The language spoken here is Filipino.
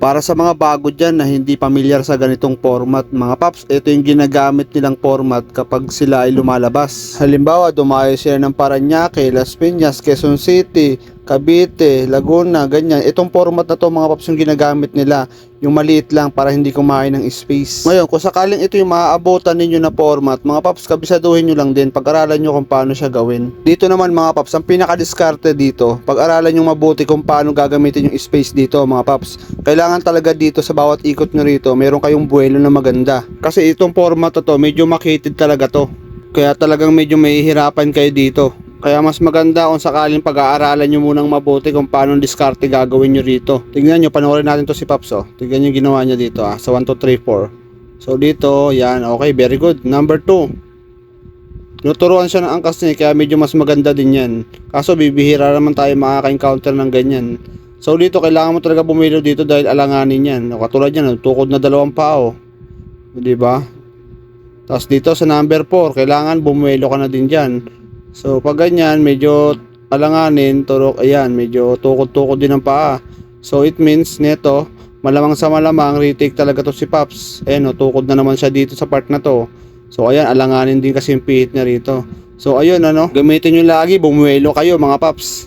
Para sa mga bago dyan na hindi pamilyar sa ganitong format mga paps, ito yung ginagamit nilang format kapag sila ay lumalabas. Halimbawa, dumayo sila ng Parañaque, Las Piñas, Quezon City, Cavite, Laguna, ganyan. Itong format na to mga paps yung ginagamit nila, yung maliit lang para hindi kumain ng space. Ngayon, kung sakaling ito yung maaabotan ninyo na format, mga paps, kabisaduhin nyo lang din, pag-aralan nyo kung paano siya gawin. Dito naman mga paps, ang pinaka-diskarte dito, pag-aralan nyo mabuti kung paano gagamitin yung space dito mga paps. Kailangan talaga dito sa bawat ikot nyo rito, meron kayong buwelo na maganda. Kasi itong format na to, medyo makitid talaga to. Kaya talagang medyo mahihirapan kayo dito. Kaya mas maganda kung sakaling pag-aaralan nyo munang mabuti kung paano diskarte gagawin nyo rito. Tingnan nyo, panoorin natin to si Paps oh. Tingnan nyo ginawa niya dito sa 1, 2, 3, 4. So dito, yan, okay, very good. Number 2. Tinuturuan siya ng angkas niya kaya medyo mas maganda din yan. Kaso bibihira naman tayo makaka-encounter ng ganyan. So dito kailangan mo talaga bumilo dito dahil alanganin yan. Katulad yan, tukod na 2 pao. Diba? Tapos dito sa number 4, kailangan bumilo ka na din dyan. So pag ganyan, medyo alanganin, turok, ayan, medyo tukod-tukod din ang paa. So it means neto, malamang sa malamang retake talaga to si Paps. Ayan, tukod na naman siya dito sa part na to. So ayan, alanganin din kasi yung pihit niya rito. So ayun, gamitin nyo lagi, bumuelo kayo mga Paps.